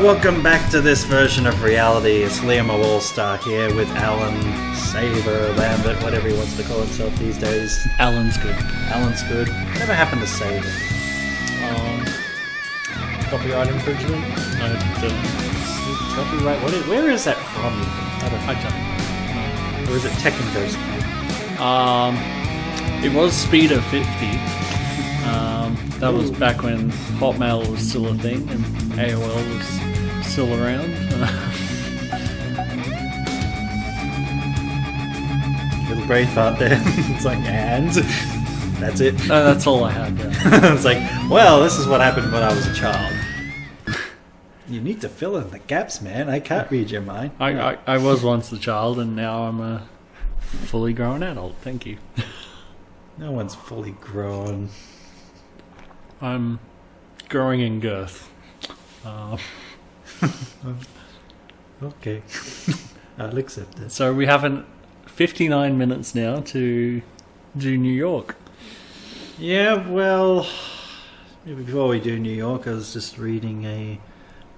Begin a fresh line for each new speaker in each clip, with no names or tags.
Welcome back to this version of reality. It's Liamo All-Star here with Alan, Saever, Lambert, whatever he wants to call himself these days.
Alan's good.
Alan's good. Whatever happened to Saever?
Copyright infringement?
Copyright? Where is that from?
I don't know.
Or is it Tekken Ghost?
It was Speeder 50. That was back when Hotmail was still a thing and AOL was still around.
Little brain fart there. It's like, and that's it.
No, that's all I had. Yeah.
It's like, well, this is what happened when I was a child. You need to fill in the gaps, man. I can't read your mind.
I was once a child and now I'm a fully grown adult. Thank you.
No one's fully grown.
I'm growing in girth.
Okay. I'll accept it.
So we have 59 minutes now to do New York.
Yeah, well, before we do New York, I was just reading a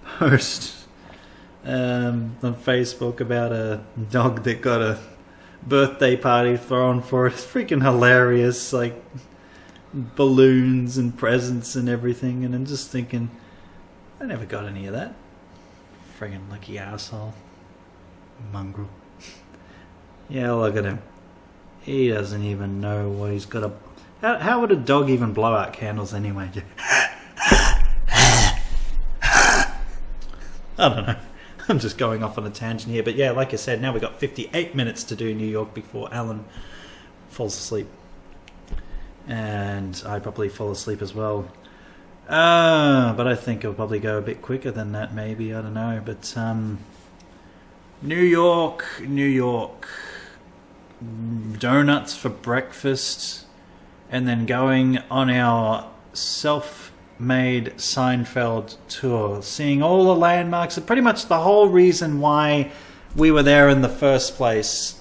post on Facebook about a dog that got a birthday party thrown for it. It's freaking hilarious, like balloons and presents and everything, and I'm just thinking, I never got any of that. Friggin' lucky asshole. Mongrel. Yeah, look at him. He doesn't even know what he's got to... How would a dog even blow out candles anyway? I don't know. I'm just going off on a tangent here. But yeah, like I said, now we've got 58 minutes to do New York before Alan falls asleep. And I probably fall asleep as well. But I think it'll probably go a bit quicker than that, maybe. I don't know. But New York. Donuts for breakfast. And then going on our self-made Seinfeld tour. Seeing all the landmarks. Pretty much the whole reason why we were there in the first place.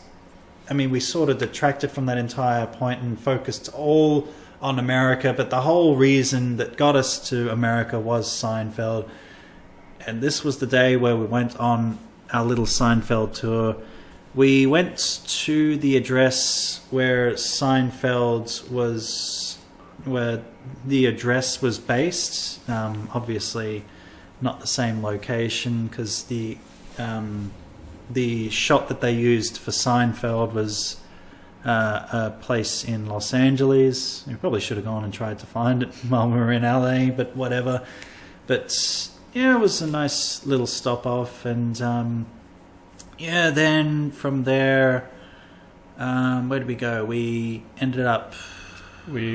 I mean, we sort of detracted from that entire point and focused all on America, but the whole reason that got us to America was Seinfeld. And this was the day where we went on our little Seinfeld tour. We went to the address where Seinfeld was, where the address was based. Obviously not the same location, because the shot that they used for Seinfeld was a place in Los Angeles. We probably should have gone and tried to find it while we were in LA, but whatever. But yeah, it was a nice little stop off, and yeah, then from there, where did we go? We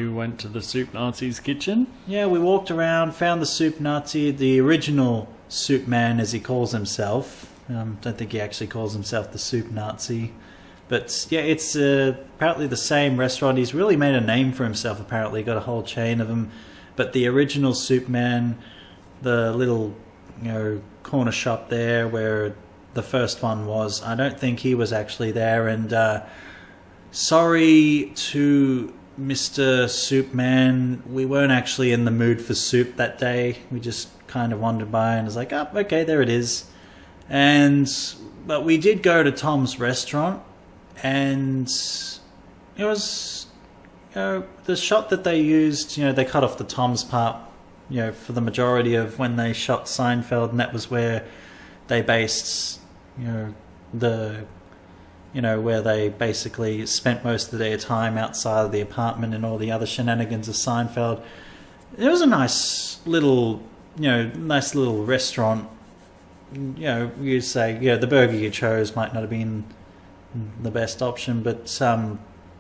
went to the Soup Nazi's kitchen.
Yeah, we walked around, found the Soup Nazi, the original Soup Man, as he calls himself. Don't think he actually calls himself the Soup Nazi. But yeah, it's apparently the same restaurant. He's really made a name for himself, apparently. Got a whole chain of them. But the original Soup Man, the little corner shop there where the first one was, I don't think he was actually there. And sorry to Mr. Soup Man, we weren't actually in the mood for soup that day. We just kind of wandered by and was like, oh, okay, there it is. But we did go to Tom's restaurant, and it was, the shot that they used, they cut off the Tom's part, for the majority of when they shot Seinfeld, and that was where they based, where they basically spent most of their time outside of the apartment and all the other shenanigans of Seinfeld. It was a nice little restaurant. You say, the burger you chose might not have been the best option, but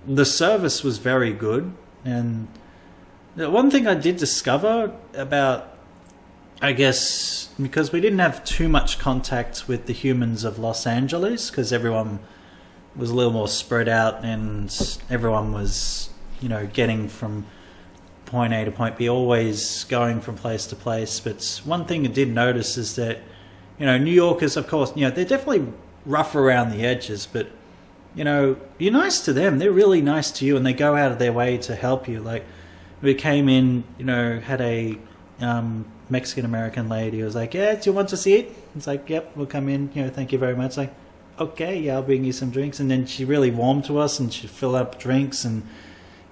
the service was very good. And the one thing I did discover about, I guess, because we didn't have too much contact with the humans of Los Angeles, because everyone was a little more spread out and everyone was, getting from point A to point B, always going from place to place. But one thing I did notice is that, New Yorkers, of course, they're definitely rough around the edges, but, you're nice to them. They're really nice to you, and they go out of their way to help you. Like, we came in, had a Mexican American lady was like, "Yeah, do you want to see it?" It's like, "Yep, we'll come in. Thank you very much." Like, okay, yeah, I'll bring you some drinks. And then she really warmed to us, and she'd fill up drinks and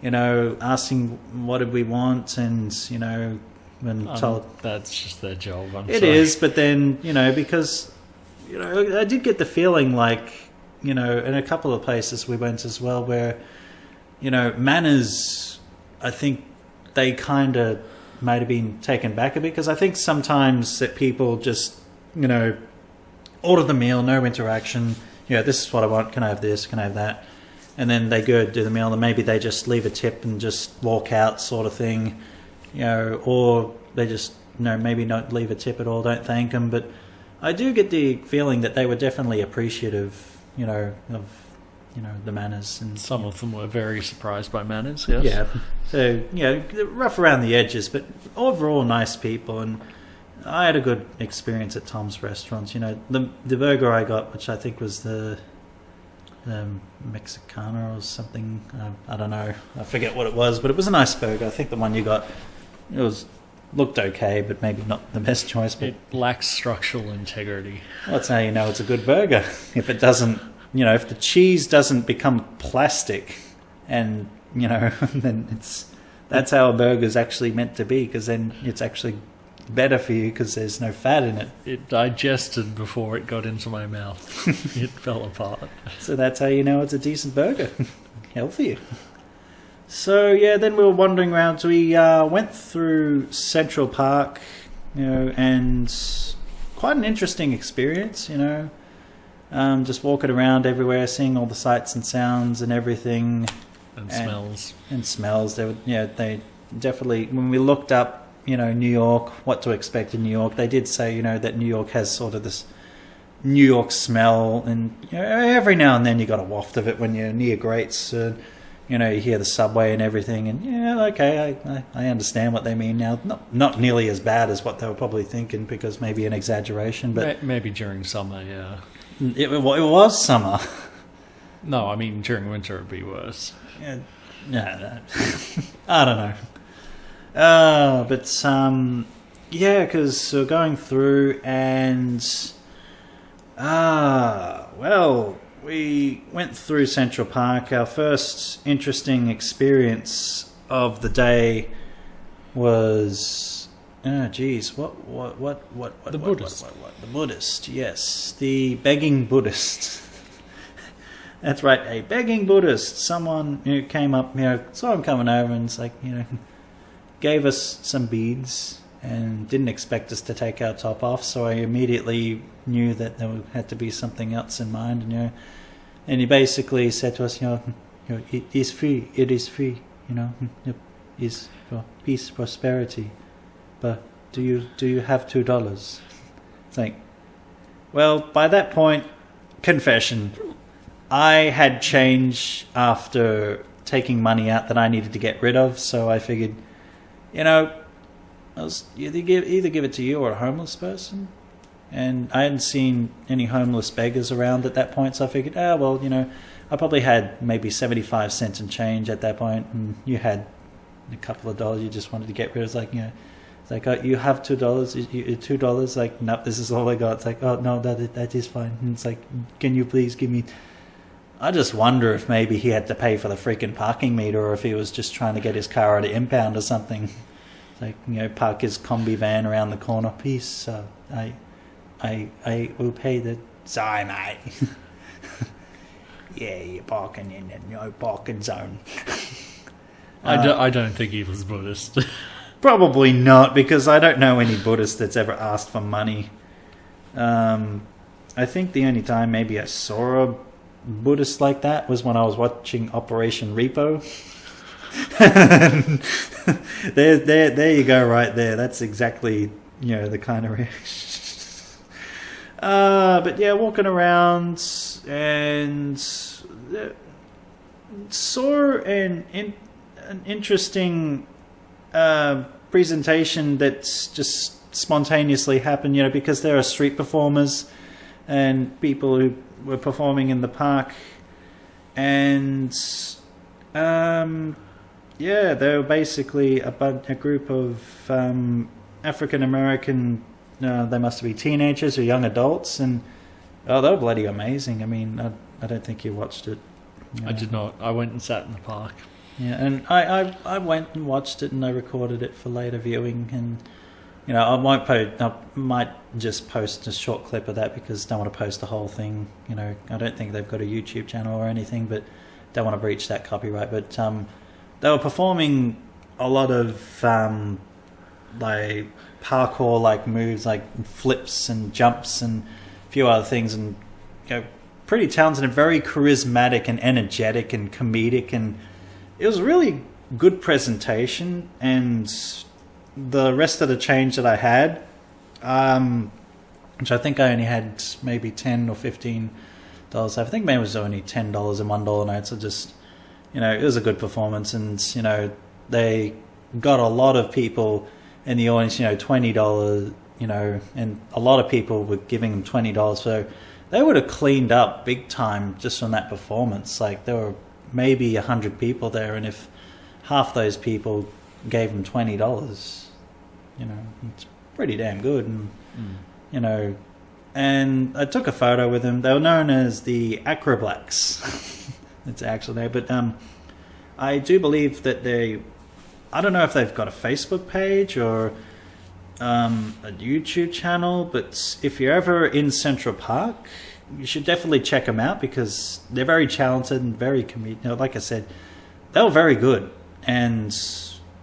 asking what did we want, and when told
that's just their job.
It is, but then because I did get the feeling like in a couple of places we went as well where manners, I think they kind of might have been taken back a bit, because I think sometimes that people just order the meal, no interaction. This is what I want. Can I have this? Can I have that? And then they go do the meal, and maybe they just leave a tip and just walk out, sort of thing. Or they just maybe not leave a tip at all, don't thank them. But I do get the feeling that they were definitely appreciative, of the manners. And
some of them were very surprised by manners. Yes.
Yeah. So rough around the edges, but overall nice people. And I had a good experience at Tom's restaurants. The burger I got, which I think was the Mexicana or something. I don't know. I forget what it was, but it was a nice burger. I think the one you got, looked okay, but maybe not the best choice. But
it lacks structural integrity.
Well, that's how you know it's a good burger. If it doesn't, if the cheese doesn't become plastic, and then that's how a burger's actually meant to be, because then it's actually better for you because there's no fat in it.
It digested before it got into my mouth. It fell apart.
So that's how you know it's a decent burger. Healthy. So then we were wandering around. So we went through Central Park, and quite an interesting experience, just walking around everywhere, seeing all the sights and sounds and everything.
And smells.
And smells. They definitely, when we looked up, New York, what to expect in New York. They did say, that New York has sort of this New York smell, and every now and then you got a waft of it when you're near Greats. You hear the subway and everything, and okay, I understand what they mean now. Not nearly as bad as what they were probably thinking, because maybe an exaggeration, but
maybe during summer, yeah.
It was summer.
No, I mean during winter it'd be worse.
Yeah, no. I don't know. Because we're going through, and we went through Central Park. Our first interesting experience of the day was the Buddhist. The Buddhist, yes, the begging Buddhist. That's right, a begging Buddhist. Someone who came up, saw him coming over, and it's like, gave us some beads and didn't expect us to take our top off, so I immediately knew that there had to be something else in mind, and he basically said to us, it is free, is for peace, prosperity, but do you have $2? It's like, well, by that point, confession, I had change after taking money out that I needed to get rid of, so I figured, either give it to you or a homeless person. And I hadn't seen any homeless beggars around at that point, so I figured, I probably had maybe 75 cents in change at that point, and you had a couple of dollars you just wanted to get rid of. It's like, it's like, oh, you have $2, $2? Like, nope, this is all I got. It's like, oh, no, that is fine. And it's like, can you please give me... I just wonder if maybe he had to pay for the freaking parking meter, or if he was just trying to get his car at an impound or something. Like, park his combi van around the corner. Peace. I will pay the... Sorry, mate. Yeah, you're parking in the no parking zone.
I don't think he was Buddhist.
Probably not, because I don't know any Buddhist that's ever asked for money. I think the only time maybe I saw a Buddhist like that was when I was watching Operation Repo. there you go, right there. That's exactly the kind of reaction. But yeah, walking around and saw an interesting presentation that's just spontaneously happened. Because there are street performers and people who were performing in the park, and they were basically a group of African American. They must be teenagers or young adults, and they were bloody amazing. I mean, I don't think you watched it.
I did not. I went and sat in the park.
Yeah, and I went and watched it, and I recorded it for later viewing, and I won't post. I might just post a short clip of that because I don't want to post the whole thing. I don't think they've got a YouTube channel or anything, but don't want to breach that copyright. But they were performing a lot of like parkour like moves, like flips and jumps and a few other things, and pretty talented and very charismatic and energetic and comedic, and it was a really good presentation. And the rest of the change that I had, which I think I only had maybe $10 or $15. I think maybe it was only $10 and $1 notes. So just, it was a good performance, and they got a lot of people in the audience. $20, and a lot of people were giving them $20. So they would have cleaned up big time just from that performance. Like there were maybe 100 people there, and if half those people gave them $20, it's pretty damn good. And and I took a photo with them. They were known as the Acroblacks. It's actually there, but I do believe that I don't know if they've got a Facebook page or a YouTube channel, but if you're ever in Central Park, you should definitely check them out because they're very talented and very like I said, they were very good, and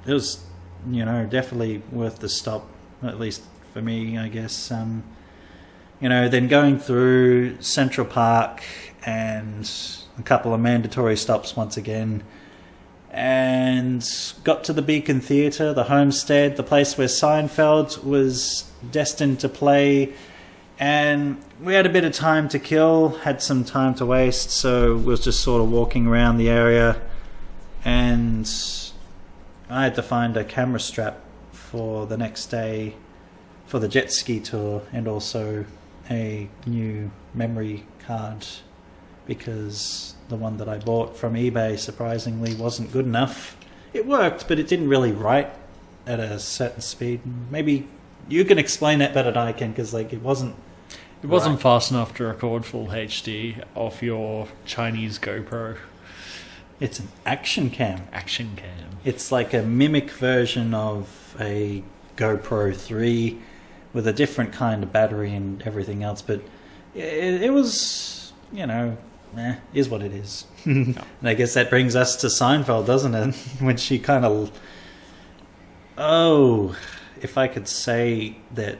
it was definitely worth the stop, at least for me, I guess. Then going through Central Park and a couple of mandatory stops once again, and got to the Beacon Theatre, the Homestead, the place where Seinfeld was destined to play, and we had a bit of time to kill, had some time to waste, so we was just sort of walking around the area, and I had to find a camera strap for the next day for the jet ski tour, and also a new memory card because the one that I bought from eBay surprisingly wasn't good enough. It worked, but it didn't really write at a certain speed. Maybe you can explain that better than I can, because it wasn't
fast enough to record full HD off your Chinese GoPro.
It's an action cam.
Action cam.
It's like a mimic version of a GoPro 3 with a different kind of battery and everything else, but it was, is what it is. And I guess that brings us to Seinfeld, doesn't it? When she kind of... if I could say that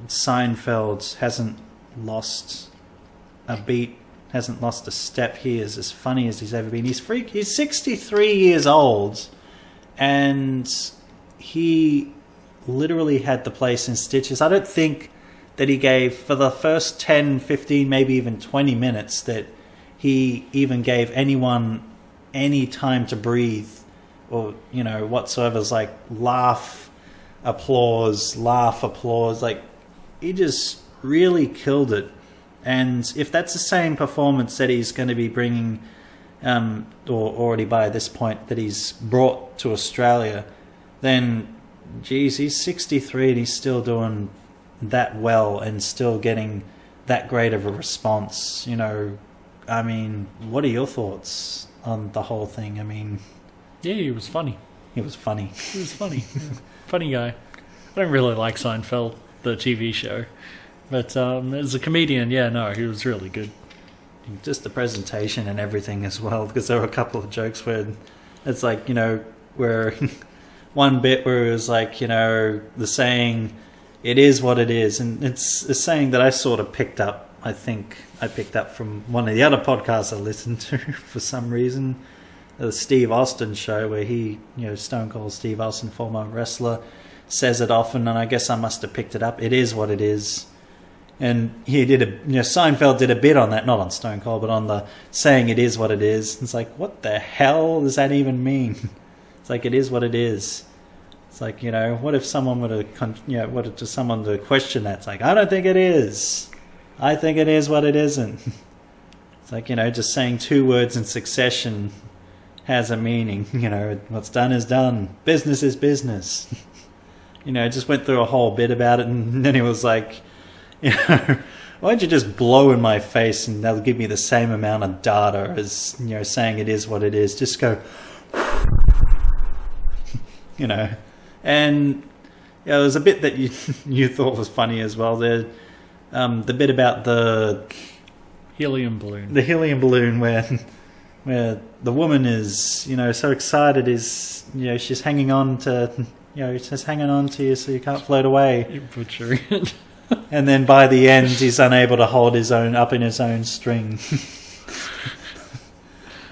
Seinfeld hasn't lost a beat, hasn't lost a step. He is as funny as he's ever been. He's 63 years old, and he literally had the place in stitches. I don't think that he gave, for the first 10, 15, maybe even 20 minutes, that he even gave anyone any time to breathe or, whatsoever. It's like laugh, applause. Like, he just really killed it. And if that's the same performance that he's going to be bringing, or already by this point that he's brought to Australia, then, geez, he's 63 and he's still doing that well and still getting that great of a response. I mean, what are your thoughts on the whole thing? I mean...
Yeah, he was funny.
He was funny.
Funny guy. I don't really like Seinfeld, the TV show. But as a comedian, he was really good.
Just the presentation and everything as well, because there were a couple of jokes where it's like, where one bit where it was like, the saying, it is what it is. And it's a saying that I sort of picked up. I think I picked up from one of the other podcasts I listened to for some reason. The Steve Austin show, where he, Stone Cold Steve Austin, former wrestler, says it often, and I guess I must have picked it up. It is what it is. And he did Seinfeld did a bit on that, not on Stone Cold, but on the saying it is what it is. It's like, what the hell does that even mean? It's like, it is what it is. It's like, what if someone were to, what if someone to question that? It's like, I don't think it is. I think it is what it isn't. It's like, just saying two words in succession has a meaning. What's done is done. Business is business. just went through a whole bit about it, and then he was like, why don't you just blow in my face and that'll give me the same amount of data as, saying it is what it is. Just go, And there's a bit that you thought was funny as well. The bit about the
helium balloon.
The helium balloon where the woman is, so excited is, she's hanging on to, she's hanging on to you so you can't float away.
You're butchering it.
And then by the end, he's unable to hold his own up in his own string.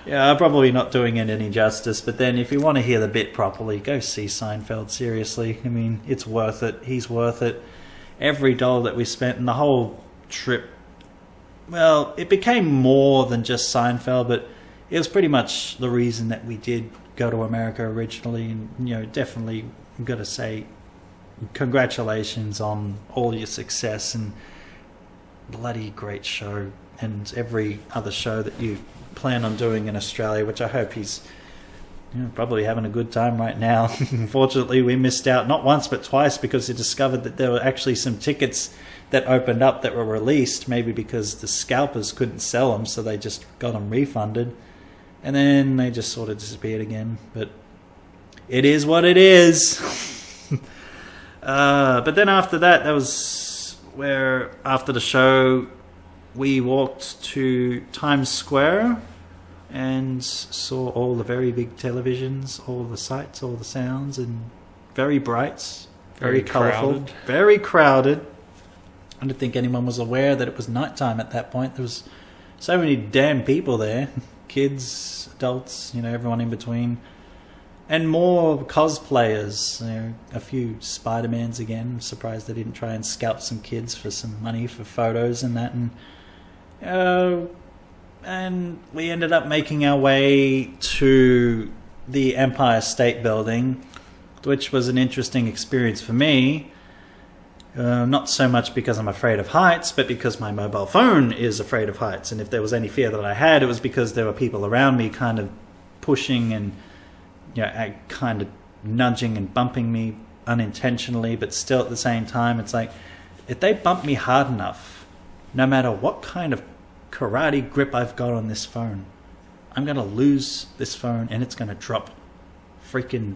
I'm probably not doing it any justice, but then if you want to hear the bit properly, go see Seinfeld, seriously. I mean, it's worth it. He's worth it. Every dollar that we spent and the whole trip, well, it became more than just Seinfeld, but it was pretty much the reason that we did go to America originally. And, definitely got to say congratulations on all your success and bloody great show, and every other show that you plan on doing in Australia, which I hope he's probably having a good time right now. Unfortunately, we missed out not once but twice because he discovered that there were actually some tickets that opened up that were released, maybe because the scalpers couldn't sell them, so they just got them refunded, and then they just sort of disappeared again. But it is what it is. But then after that was where, after the show, we walked to Times Square and saw all the very big televisions, all the sights, all the sounds, and very bright, very colourful, very crowded. I don't think anyone was aware that it was nighttime at that point. There was so many damn people there. Kids, adults, everyone in between. And more cosplayers, a few Spider-Mans again. I'm surprised they didn't try and scalp some kids for some money for photos and that. And we ended up making our way to the Empire State Building, which was an interesting experience for me. Not so much because I'm afraid of heights, but because my mobile phone is afraid of heights. And if there was any fear that I had, it was because there were people around me kind of pushing and kind of nudging and bumping me unintentionally, but still at the same time, it's like, if they bump me hard enough, no matter what kind of karate grip I've got on this phone, I'm going to lose this phone and it's going to drop freaking...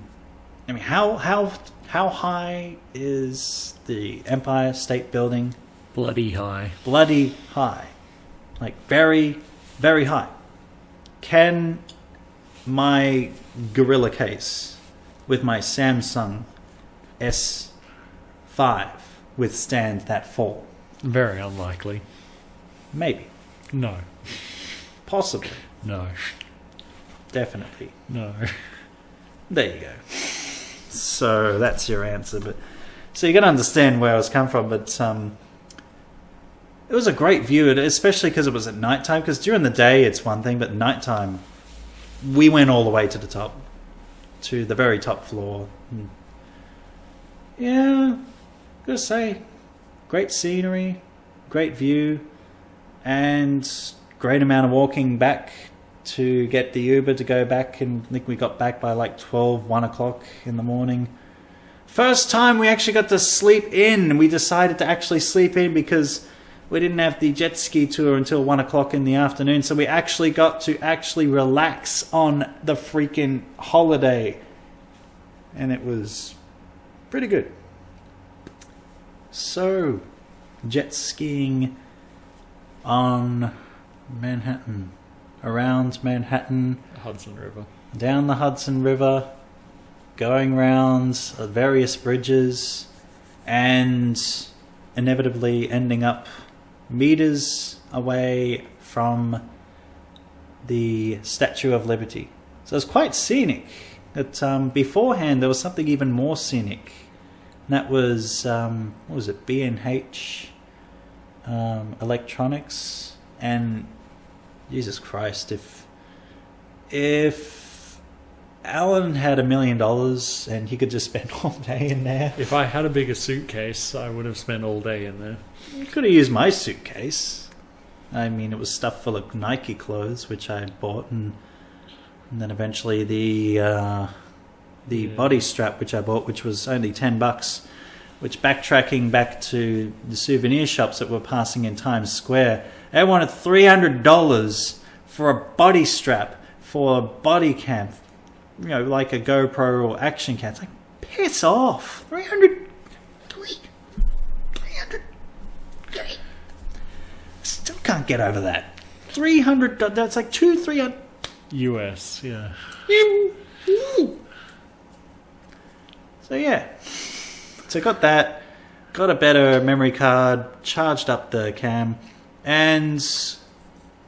I mean, how high is the Empire State Building?
Bloody high.
Bloody high. Like, very, very high. Can my Gorilla case with my Samsung S5 withstand that fall?
Very unlikely.
Maybe.
No.
Possibly.
No.
Definitely.
No.
There you go. So that's your answer. But so you got to understand where I was come from. But it was a great view, especially because it was at nighttime. Because during the day it's one thing, but nighttime, we went all the way to the top, to the very top floor. And yeah, gotta say, great scenery, great view, and great amount of walking back to get the Uber to go back. And I think we got back by like 1 o'clock in the morning. First time we actually got to sleep in. We decided to actually sleep in because we didn't have the jet ski tour until 1 o'clock in the afternoon. So we actually got to actually relax on the freaking holiday. And it was pretty good. So, jet skiing on Manhattan. Around Manhattan.
Hudson River.
Down the Hudson River. Going round various bridges. And inevitably ending up meters away from the Statue of Liberty. So it's quite scenic. But beforehand there was something even more scenic. And that was, what was it, B&H Electronics. And Jesus Christ, if Alan had $1 million and he could just spend all day in there.
If I had a bigger suitcase, I would have spent all day in there.
You could have used my suitcase. I mean, it was stuffed full of Nike clothes, which I had bought, and then eventually the the body strap which I bought, which was only $10. Which, backtracking back to the souvenir shops that were passing in Times Square, they wanted $300 for a body strap for a body cam, like a GoPro or action cam. It's like, piss off. 300. Still can't get over that. $300. That's like 300
US, yeah.
So yeah. So got that, got a better memory card, charged up the cam, and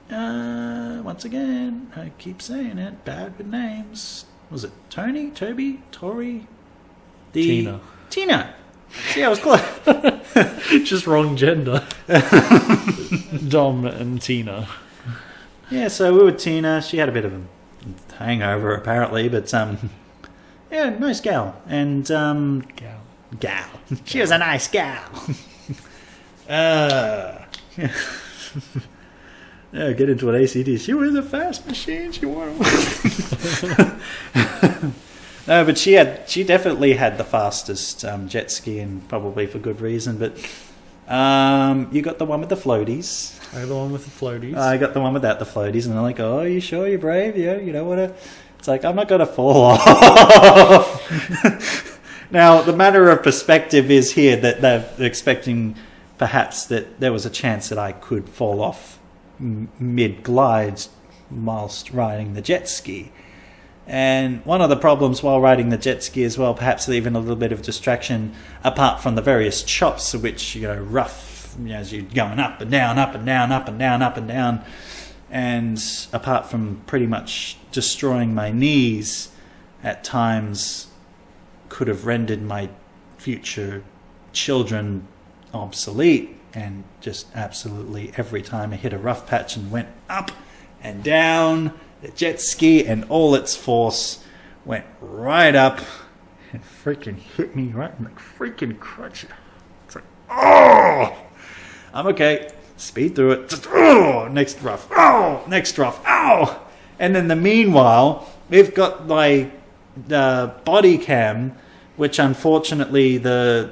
once again, I keep saying it, bad with names. Was it Tony, Toby, Tori?
Tina.
See, I was close.
Just wrong gender. Dom and Tina.
Yeah, so we were with Tina. She had a bit of a hangover apparently, but yeah, nice gal. And gal. She was a nice gal. Yeah, get into an ACT. She was a fast machine. She won. No, but she definitely had the fastest jet ski, and probably for good reason. But you got the one with the floaties.
I got the one with the floaties.
I got the one without the floaties, and they're like, "Oh, you sure you're brave? Yeah, you know what? It's like, I'm not going to fall off." Now, the matter of perspective is here that they're expecting perhaps that there was a chance that I could fall off mid-glide whilst riding the jet ski. And one of the problems while riding the jet ski as well, perhaps even a little bit of distraction, apart from the various chops, which, rough, as you're going up and down, up and down, up and down, up and down, and apart from pretty much destroying my knees at times, could have rendered my future children obsolete, and just absolutely every time I hit a rough patch and went up and down, the jet ski and all its force went right up and freaking hit me right in the freaking crotch. It's like, oh, I'm okay. Speed through it. Just, oh, next rough. Oh, next rough. Oh. And then the meanwhile, we've got my body cam, which unfortunately the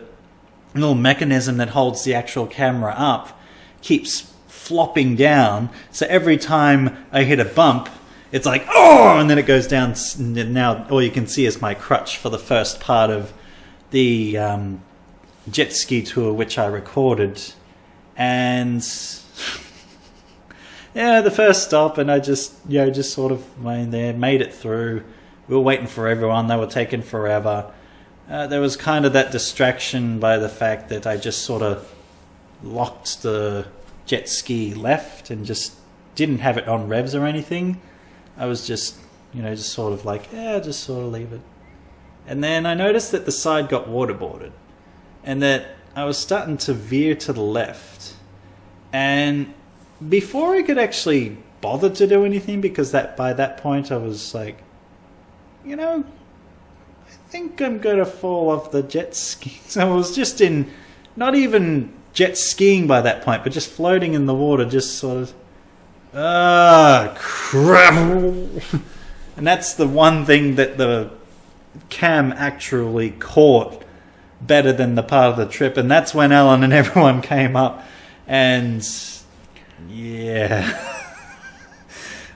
little mechanism that holds the actual camera up keeps flopping down. So every time I hit a bump, it's like, oh, and then it goes down. Now all you can see is my crutch for the first part of the jet ski tour, which I recorded. And yeah, the first stop, and I just sort of went there, made it through. We were waiting for everyone. They were taking forever. There was kind of that distraction by the fact that I just sort of locked the jet ski left and just didn't have it on revs or anything. I was just, just sort of like, just sort of leave it. And then I noticed that the side got waterboarded and that I was starting to veer to the left. And before I could actually bother to do anything, because by that point I was like, I think I'm going to fall off the jet ski. So I was just not even jet skiing by that point, but just floating in the water, just sort of, crap. And that's the one thing that the cam actually caught better than the part of the trip. And that's when Alan and everyone came up and yeah.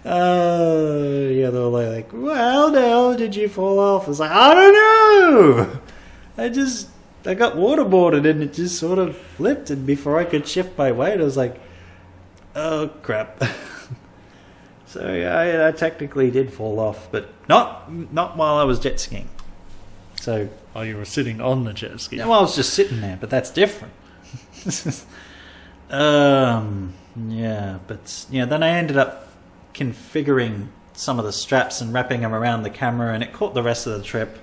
Yeah, they were like, well, no, did you fall off? I was like, I don't know. I got waterboarded and it just sort of flipped, and before I could shift my weight, I was like, oh, crap. So yeah, I technically did fall off, but not while I was jet skiing. So,
oh, you were sitting on the jet ski.
Well, I was just sitting there, but that's different. Yeah, but then I ended up configuring some of the straps and wrapping them around the camera, and it caught the rest of the trip.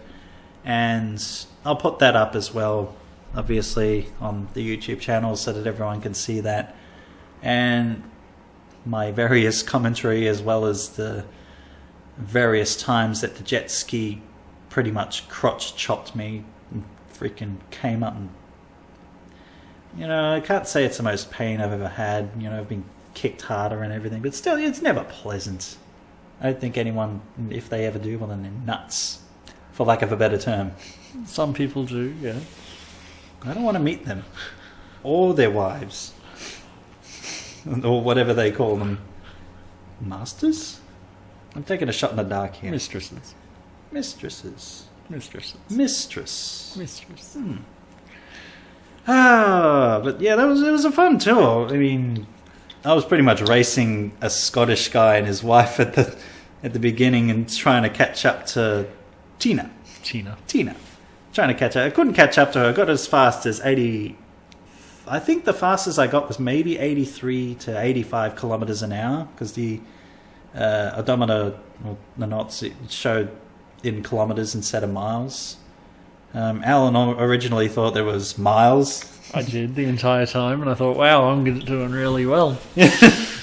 And I'll put that up as well, obviously, on the YouTube channel so that everyone can see that. And my various commentary, as well as the various times that the jet ski pretty much crotch chopped me and freaking came up and, I can't say it's the most pain I've ever had. I've been kicked harder and everything, but still, it's never pleasant. I don't think anyone, if they ever do, well, then they're nuts. for lack of a better term.
Some people do, yeah.
I don't want to meet them. Or their wives. Or whatever they call them. Masters? I'm taking a shot in the dark here.
Mistresses.
Mistresses.
Mistresses.
Mistress.
Mistress.
But yeah, it was a fun tour. I mean, I was pretty much racing a Scottish guy and his wife at the beginning and trying to catch up to Tina. Trying to catch up. I couldn't catch up to her. I got as fast as 80. I think the fastest I got was maybe 83 to 85 kilometers an hour because the odometer, well, the knots, it showed in kilometers instead of miles. Alan originally thought there was miles.
I did the entire time, and I thought, wow, I'm doing really well.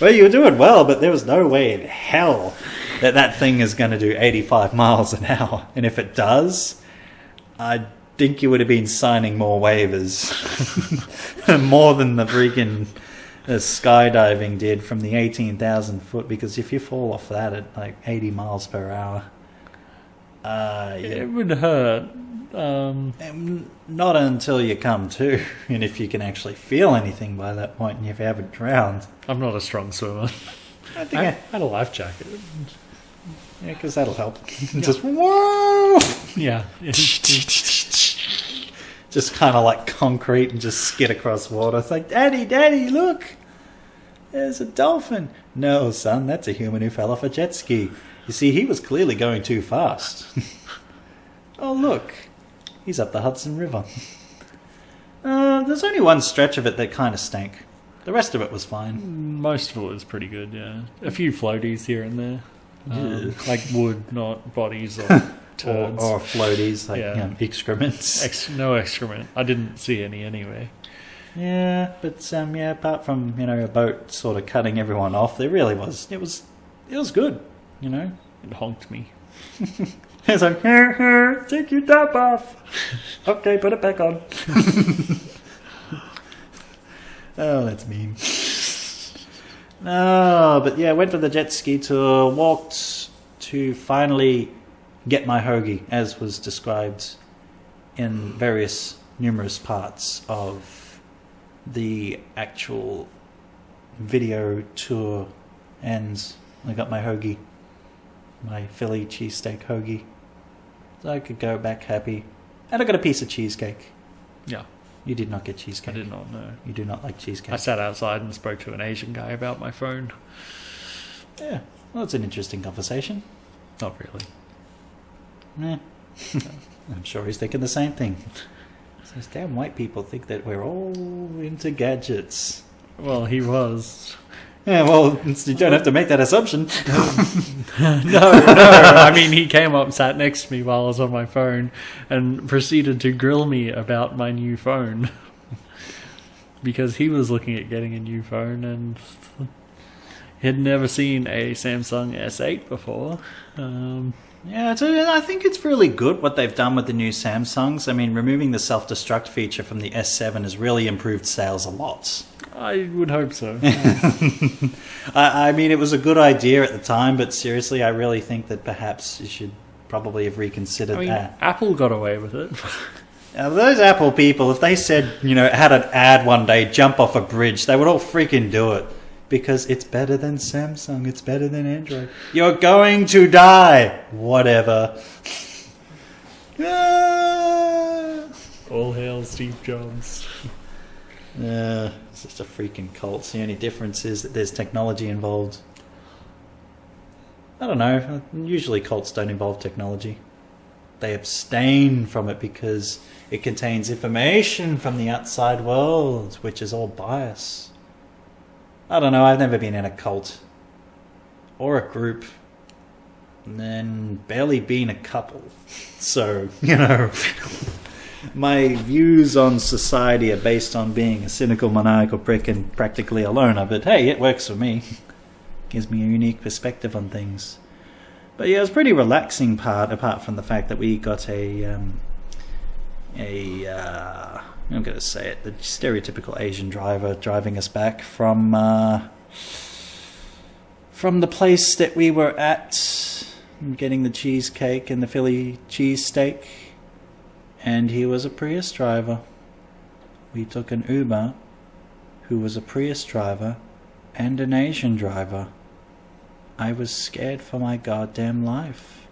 Well, you were doing well, but there was no way in hell that thing is going to do 85 miles an hour. And if it does, I think you would have been signing more waivers. More than the freaking skydiving did from the 18,000 foot, because if you fall off that at like 80 miles per hour,
it would hurt.
Not until you come to, and if you can actually feel anything by that point, and if you haven't drowned.
I'm not a strong swimmer.
I think
I had a life jacket.
Yeah, because that'll help. Just whoa!
Yeah.
Just kind of like concrete and just skid across water. It's like, Daddy, look! There's a dolphin. No, son, that's a human who fell off a jet ski. You see, he was clearly going too fast. Oh, look. He's up the Hudson River. There's only one stretch of it that kind of stank. The rest of it was fine.
Most of it was pretty good, yeah. A few floaties here and there. Like wood, not bodies or turds.
or floaties, like excrements.
No excrement. I didn't see any anyway.
Yeah, but apart from, a boat sort of cutting everyone off, there really was. It was good,
It honked me.
It's like, take your top off. Okay, put it back on. Oh, that's mean. No, but yeah, went for the jet ski tour, walked to finally get my hoagie, as was described in numerous parts of the actual video tour, and I got my hoagie, my Philly cheesesteak hoagie, so I could go back happy. And I got a piece of cheesecake.
Yeah.
You did not get cheesecake.
I did not know.
You do not like cheesecake.
I sat outside and spoke to an Asian guy about my phone.
Yeah, well, it's an interesting conversation.
Not really.
Yeah. I'm sure he's thinking the same thing. Those damn white people think that we're all into gadgets.
Well, he was.
Yeah, well, you don't have to make that assumption.
No. I mean, he came up, sat next to me while I was on my phone, and proceeded to grill me about my new phone. Because he was looking at getting a new phone, and he had never seen a Samsung S8 before.
Yeah, I think it's really good what they've done with the new Samsungs. I mean, removing the self-destruct feature from the S7 has really improved sales a lot.
I would hope so.
I mean, it was a good idea at the time, but seriously, I really think that perhaps you should probably have reconsidered that.
Apple got away with it.
Now, those Apple people, if they said, had an ad one day, jump off a bridge, they would all freaking do it. Because it's better than Samsung, it's better than Android. You're going to die! Whatever.
All hail Steve Jobs.
It's just a freaking cult. The only difference is that there's technology involved. I don't know. Usually cults don't involve technology. They abstain from it because it contains information from the outside world, which is all bias. I don't know. I've never been in a cult or a group, and then barely been a couple. So, my views on society are based on being a cynical, maniacal prick and practically a loner. But hey, it works for me. Gives me a unique perspective on things. But yeah, it was a pretty relaxing part, apart from the fact that we got I'm going to say it, the stereotypical Asian driver driving us back from the place that we were at getting the cheesecake and the Philly cheesesteak, and he was a Prius driver. We took an Uber who was a Prius driver and an Asian driver. I was scared for my goddamn life.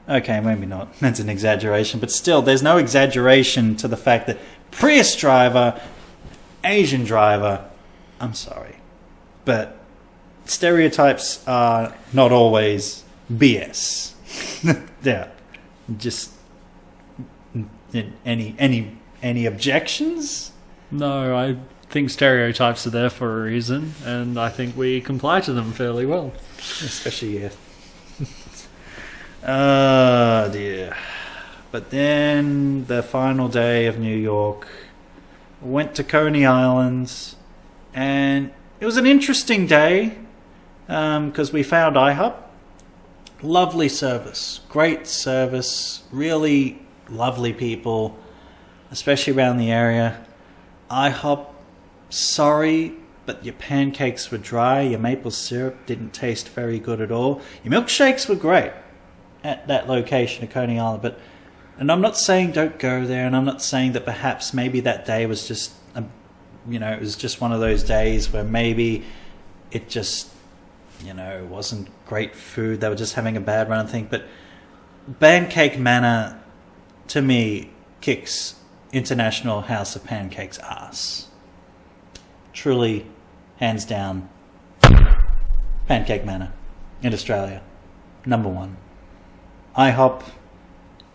Okay, maybe not. That's an exaggeration, but still, there's no exaggeration to the fact that Prius driver, Asian driver, I'm sorry, but stereotypes are not always BS. Yeah. Just any objections?
No, I think stereotypes are there for a reason, and I think we comply to them fairly well.
Especially, yeah. Oh, dear. But then, the final day of New York, went to Coney Islands, and it was an interesting day, because we found IHOP. Lovely service. Great service. Really lovely people, especially around the area. IHOP, sorry, but your pancakes were dry. Your maple syrup didn't taste very good at all. Your milkshakes were great at that location of Coney Island. And I'm not saying don't go there, and I'm not saying that perhaps maybe that day was just, it was just one of those days where maybe it just, wasn't great food. They were just having a bad run, I think. But Pancake Manor, to me, kicks International House of Pancakes ass. Truly, hands down, Pancake Manor in Australia, number one. IHOP,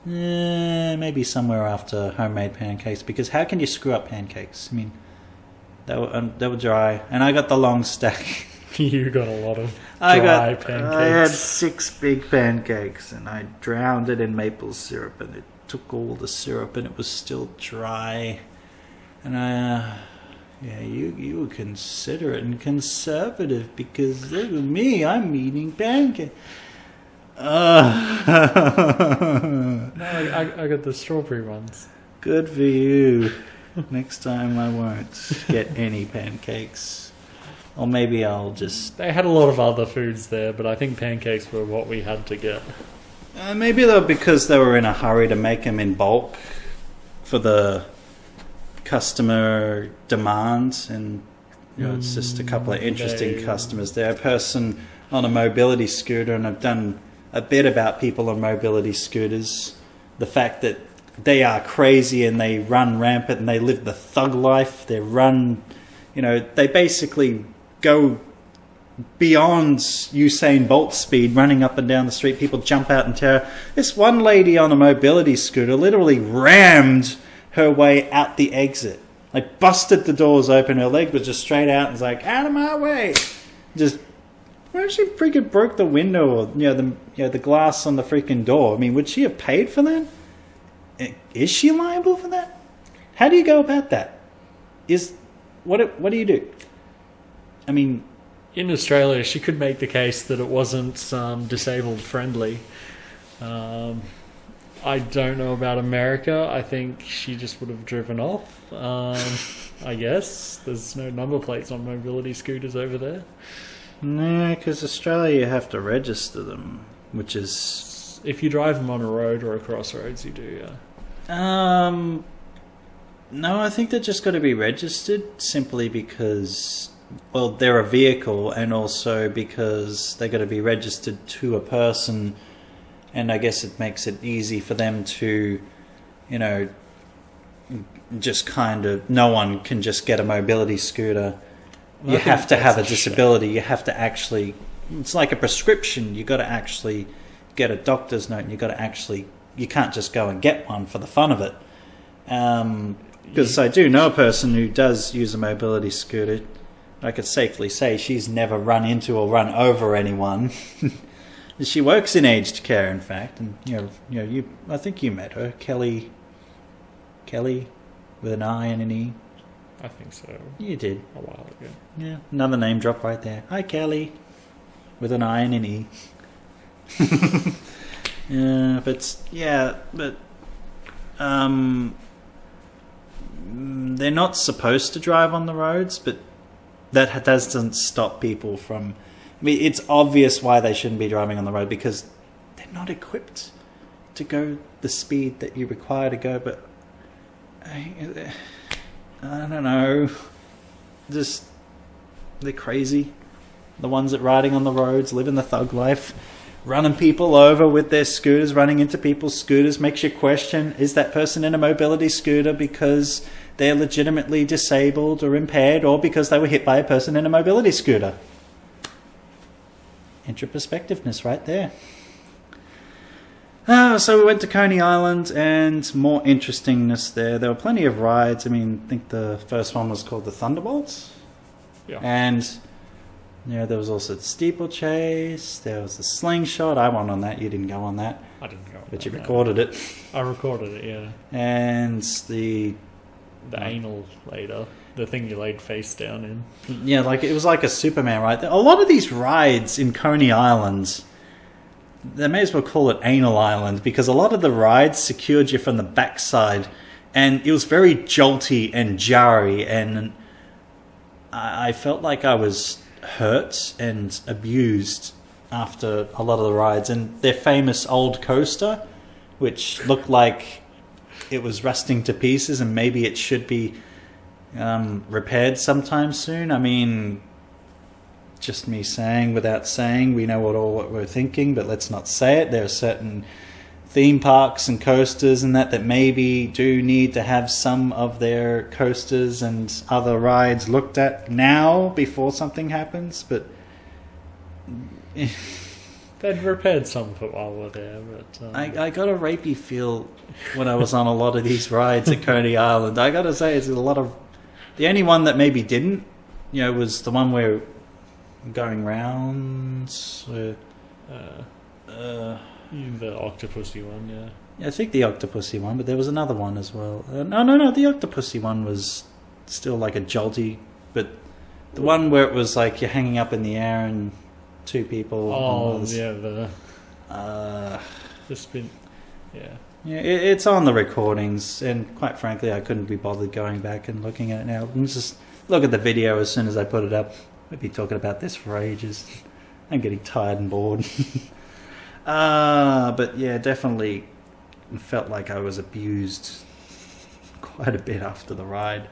maybe somewhere after homemade pancakes, because how can you screw up pancakes? I mean, they were dry, and I got the long stack.
You got a lot of dry pancakes.
I had 6 big pancakes, and I drowned it in maple syrup, and it took all the syrup, and it was still dry. And you were considerate and conservative, because look at me, I'm eating pancakes.
No, I got the strawberry ones.
Good for you. Next time I won't get any pancakes. Or maybe I'll just...
They had a lot of other foods there, but I think pancakes were what we had to get.
Maybe though because they were in a hurry to make them in bulk for the customer demand, and it's just a couple of interesting customers there. A person on a mobility scooter, and I've done a bit about people on mobility scooters. The fact that they are crazy and they run rampant and they live the thug life. They run, they basically go beyond Usain Bolt speed, running up and down the street. People jump out in terror. This one lady on a mobility scooter literally rammed her way out the exit. Like, busted the doors open. Her leg was just straight out and was like, out of my way. Just, where she freaking broke the window, or the glass on the freaking door. I mean, would she have paid for that? Is she liable for that? How do you go about that? What do you do? I mean,
in Australia, she could make the case that it wasn't disabled friendly. I don't know about America. I think she just would have driven off. I guess there's no number plates on mobility scooters over there.
No, because Australia you have to register them, which is...
If you drive them on a road or a crossroads, you do, yeah.
No, I think they're just got to be registered simply because, well, they're a vehicle, and also because they got to be registered to a person, and I guess it makes it easy for them to, just kind of, no one can just get a mobility scooter. Well, you have to have a disability. You have to actually, it's like a prescription. You got to actually get a doctor's note, and you can't just go and get one for the fun of it. Because I do know a person who does use a mobility scooter. I could safely say she's never run into or run over anyone. She works in aged care, in fact, and I think you met her, Kelly, with an I and an E.
I think so.
You did
a while ago.
Yeah, another name drop right there. Hi, Kelly, with an I and an E. They're not supposed to drive on the roads, but that doesn't stop people from... I mean, it's obvious why they shouldn't be driving on the road, because they're not equipped to go the speed that you require to go. But I don't know. Just they're crazy. The ones that riding on the roads, living the thug life, running people over with their scooters, running into people's scooters, makes you question, is that person in a mobility scooter because they're legitimately disabled or impaired, or because they were hit by a person in a mobility scooter? Introspectiveness right there. So we went to Coney Island, and more interestingness there. There were plenty of rides. I mean, I think the first one was called the Thunderbolts.
Yeah.
And there was also the steeplechase. There was the slingshot. I went on that. You didn't go on that.
I didn't go on
but
that,
you
no.
recorded it.
I recorded it, yeah.
And the
anal later. The thing you laid face down in.
Yeah, like it was like a Superman ride. A lot of these rides in Coney Island, they may as well call it Anal Island, because a lot of the rides secured you from the backside, and it was very jolty and jarry, and I felt like I was hurt and abused after a lot of the rides. And their famous old coaster, which looked like it was rusting to pieces and maybe it should be repaired sometime soon. I mean, just me saying without saying, we know what we're thinking, but let's not say it. There are certain theme parks and coasters and that maybe do need to have some of their coasters and other rides looked at now before something happens, but
they'd repaired some of it while we're there, but
I got a rapey feel when I was on a lot of these rides at Coney Island. I gotta say, it's a lot of... The only one that maybe didn't, was the one where going rounds.
the Octopussy one, yeah.
Yeah, I think the Octopussy one, but there was another one as well. No, the Octopussy one was still like a jolty, but the one where it was like you're hanging up in the air and two people.
Oh, yeah, the spin, yeah.
Yeah, it's on the recordings, and quite frankly, I couldn't be bothered going back and looking at it now. Let's just look at the video as soon as I put it up. We'd be talking about this for ages. I'm getting tired and bored. But yeah, definitely felt like I was abused quite a bit after the ride.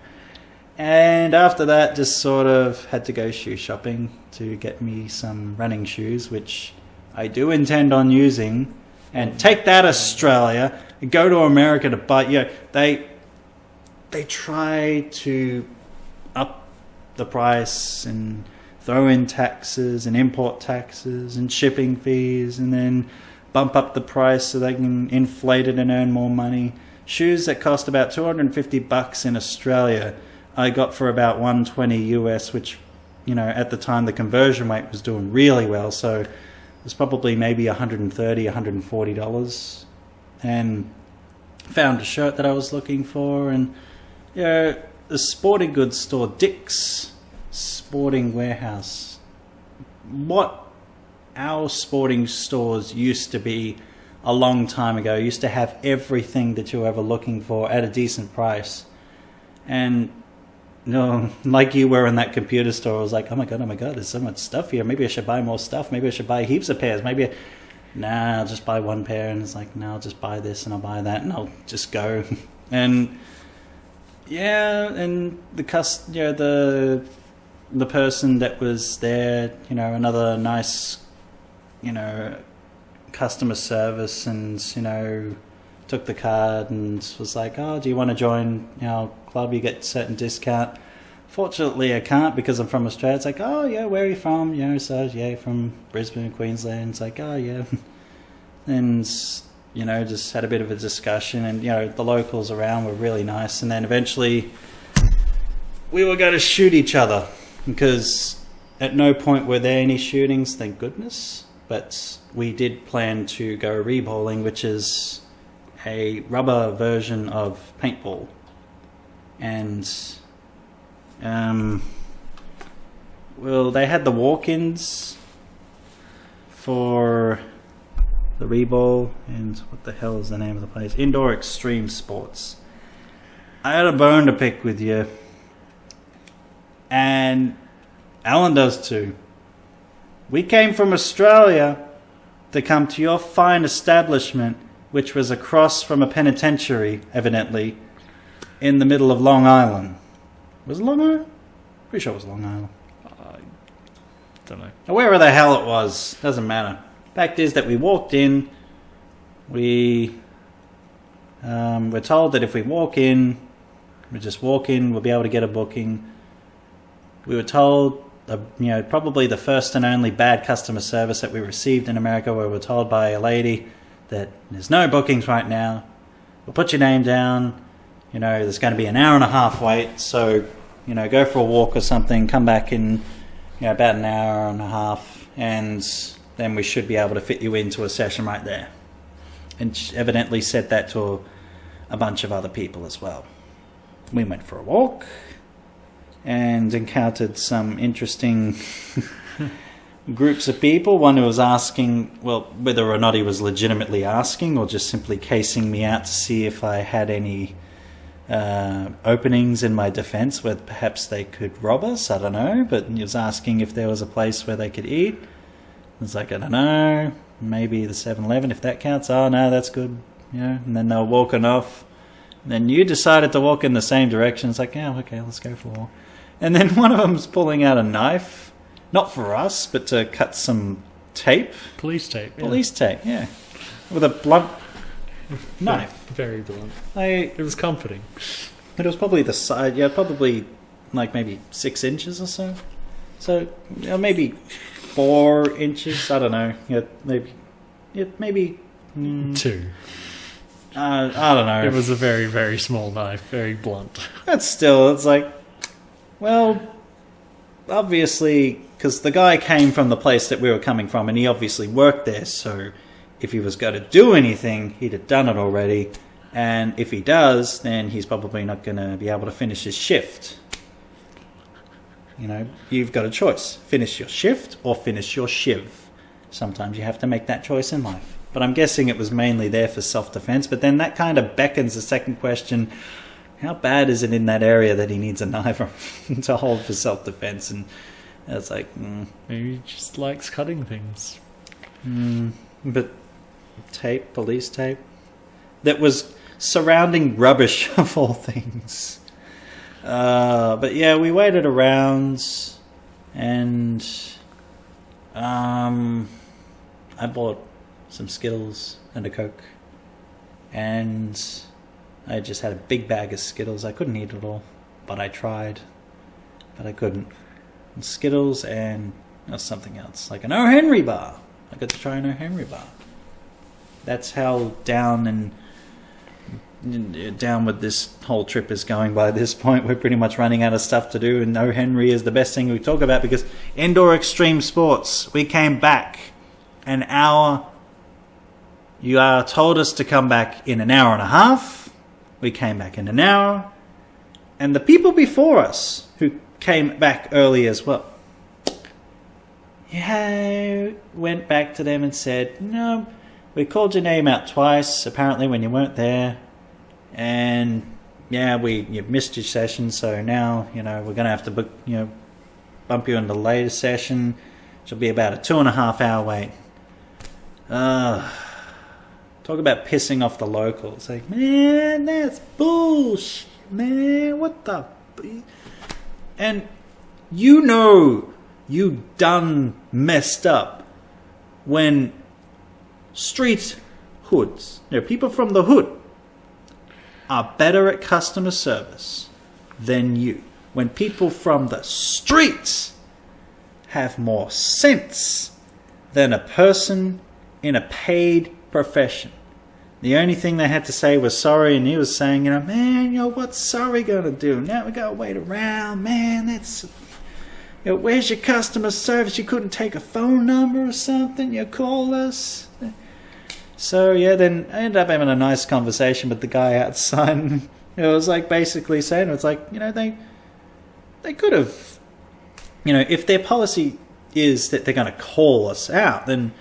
And after that, just sort of had to go shoe shopping to get me some running shoes, which I do intend on using. And take that, Australia, and go to America to buy. They try to up the price and throw in taxes and import taxes and shipping fees, and then bump up the price so they can inflate it and earn more money. Shoes that cost about $250 in Australia, I got for about $120 US, which, at the time the conversion rate was doing really well, so it was probably maybe $130, $140. And found a shirt that I was looking for, and the sporting goods store, Dick's Sporting Warehouse, what our sporting stores used to be a long time ago, used to have everything that you were ever looking for at a decent price. And like you were in that computer store, I was like, oh my god, there's so much stuff here. Maybe I should buy more stuff. Maybe I should buy heaps of pairs. I'll just buy one pair. And it's like, no, I'll just buy this and I'll buy that and I'll just go. And and the person that was there, another nice, customer service, and took the card and was like, oh, do you want to join our club? You get certain discount. Fortunately, I can't because I'm from Australia. It's like, oh yeah, where are you from? From Brisbane, Queensland. It's like, oh yeah. And just had a bit of a discussion, and the locals around were really nice. And then eventually we were going to shoot each other, because at no point were there any shootings, thank goodness. But we did plan to go reballing, which is a rubber version of paintball. And they had the walk-ins for the reball, and what the hell is the name of the place? Indoor Extreme Sports. I had a bone to pick with you, and Alan does too. We came from Australia to come to your fine establishment, which was across from a penitentiary, evidently, in the middle of Long Island. Was it Long Island? Pretty sure it was Long Island.
I don't know.
Or wherever the hell it was. Doesn't matter. Fact is that we walked in. We we're told that if we walk in, we just walk in, we'll be able to get a booking. We were told, probably the first and only bad customer service that we received in America, where we were told by a lady that there's no bookings right now. We'll put your name down. There's going to be an hour and a half wait. So, go for a walk or something. Come back in, about an hour and a half, and then we should be able to fit you into a session right there. And she evidently said that to a bunch of other people as well. We went for a walk and encountered some interesting groups of people. One who was asking, whether or not he was legitimately asking or just simply casing me out to see if I had any openings in my defense where perhaps they could rob us. I don't know. But he was asking if there was a place where they could eat. I was like, I don't know. Maybe the 7-Eleven, if that counts. Oh, no, that's good. And then they were walking off. And then you decided to walk in the same direction. It's like, yeah, okay, let's go for a walk. And then one of them's pulling out a knife. Not for us, but to cut some tape.
Police tape.
Police tape, yeah. With a blunt knife.
Very blunt.
It
was comforting.
It was probably the side, probably like maybe 6 inches or so. So, maybe 4 inches, I don't know. Maybe
2.
I don't know.
It was a very, very small knife, very blunt.
That's still, it's like, well, obviously, because the guy came from the place that we were coming from, and he obviously worked there, so if he was going to do anything, he'd have done it already. And if he does, then he's probably not going to be able to finish his shift. You've got a choice. Finish your shift or finish your shiv. Sometimes you have to make that choice in life. But I'm guessing it was mainly there for self-defense. But then that kind of beckons the second question. How bad is it in that area that he needs a knife to hold for self-defense? And it's like...
Maybe he just likes cutting things.
But tape, police tape, that was surrounding rubbish of all things. But yeah, we waited around, and I bought some Skittles and a Coke, and I just had a big bag of Skittles. I couldn't eat it all, but I tried, but I couldn't. And Skittles and something else, like an O. Henry bar. I got to try an O. Henry bar. That's how down with this whole trip is going by this point. We're pretty much running out of stuff to do, and O. Henry is the best thing we talk about, because indoor extreme sports, we came back an hour. You told us to come back in an hour and a half. We came back in an hour. And the people before us who came back early as well, went back to them and said, no, we called your name out twice, apparently, when you weren't there. And you've missed your session, so now, we're going to have to book, bump you into the later session, which will be about a 2.5 hour wait. Talk about pissing off the locals. Like, man, that's bullshit, man. What the... And you done messed up when street hoods, people from the hood, are better at customer service than you. When people from the streets have more sense than a person in a paid profession. The only thing they had to say was sorry, and he was saying, man, what's sorry gonna do? Now we gotta wait around, man, that's... where's your customer service? You couldn't take a phone number or something? You call us? So, then I ended up having a nice conversation with the guy outside. And it was like basically saying, it's like, they could have, if their policy is that they're going to call us out, then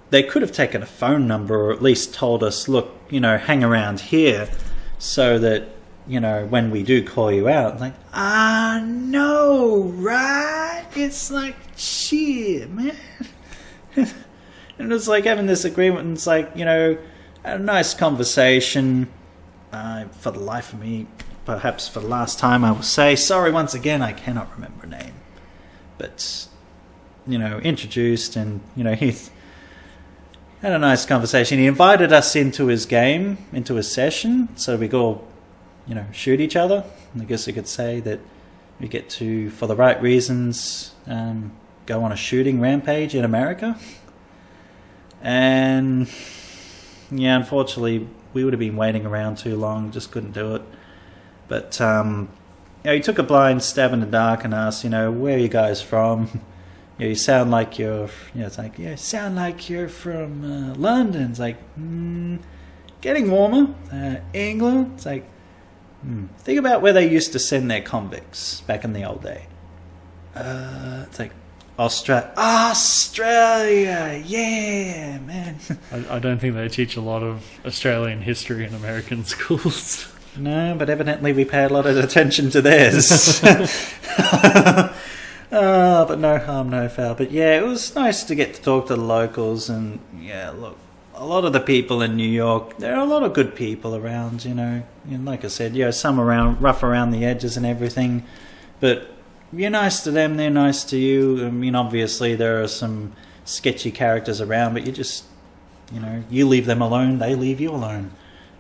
they could have taken a phone number, or at least told us, look, hang around here, so that, when we do call you out, like, no, right? It's like, shit, man. And it was like having this agreement, and it's like, you know, a nice conversation. For the life of me, perhaps for the last time, I will say sorry once again. I cannot remember a name, but you know, introduced, and you know, he had a nice conversation. He invited us into his game, into his session, so we go, you know, shoot each other. And I guess you could say that we get to, for the right reasons, go on a shooting rampage in America. And yeah, unfortunately, we would have been waiting around too long, just couldn't do it. But you know, he took a blind stab in the dark and asked, you know, where are you guys from? You know, you sound like you're, you know, it's like, yeah, sound like you're from London. It's like, getting warmer. England. It's like, think about where they used to send their convicts back in the old day. It's like, Australia, yeah, man.
I don't think they teach a lot of Australian history in American schools.
No, but evidently we paid a lot of attention to theirs. But no harm, no foul. But yeah, it was nice to get to talk to the locals. And yeah, look, a lot of the people in New York, there are a lot of good people around, you know. And like I said, you know, some around rough around the edges and everything. But you're nice to them, they're nice to you. I mean, obviously there are some sketchy characters around, but you just, you know, you leave them alone, they leave you alone.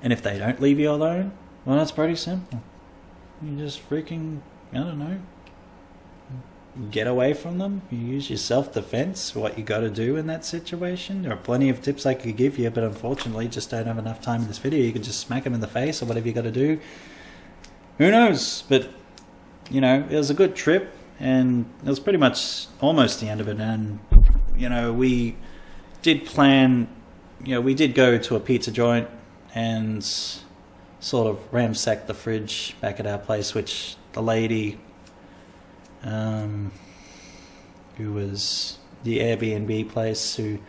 And if they don't leave you alone, well, that's pretty simple. You just freaking, I don't know, get away from them. You use your self-defense, what you got to do in that situation. There are plenty of tips I could give you, but unfortunately just don't have enough time in this video. You could just smack them in the face or whatever you got to do. Who knows? But you know, it was a good trip, and it was pretty much almost the end of it. And you know, we did plan, you know, we did go to a pizza joint and sort of ransack the fridge back at our place, which the lady who was the Airbnb place, who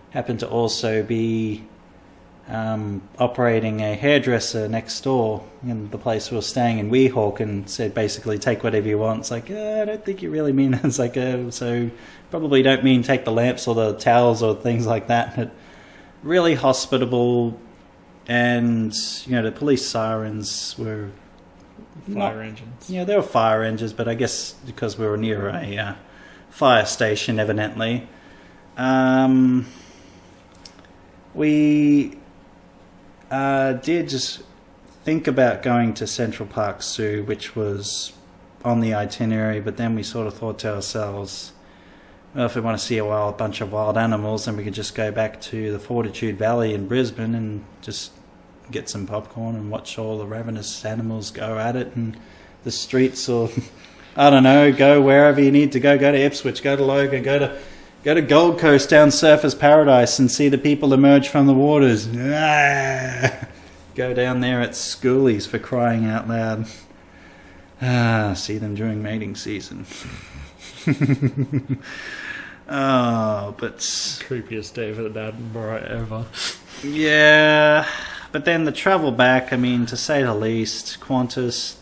happened to also be operating a hairdresser next door in the place we were staying in Weehawk, and said basically take whatever you want. It's like, I don't think you really mean that. It's like, so probably don't mean take the lamps or the towels or things like that. But really hospitable, and you know, the police sirens were
Fire engines.
Yeah, there were fire engines, but I guess because we were near a fire station, evidently. We did just think about going to Central Park Zoo, which was on the itinerary, but then we sort of thought to ourselves, well, if we want to see a bunch of wild animals, then we could just go back to the Fortitude Valley in Brisbane and just get some popcorn and watch all the ravenous animals go at it in the streets, or I don't know, go wherever you need to go. Go to Ipswich, go to Logan, go to Gold Coast, down Surfers Paradise, and see the people emerge from the waters. Go down there at Schoolies, for crying out loud. See them during mating season. Oh, but
Creepiest David Attenborough ever.
Yeah, but then the travel back, I mean, to say the least, Qantas,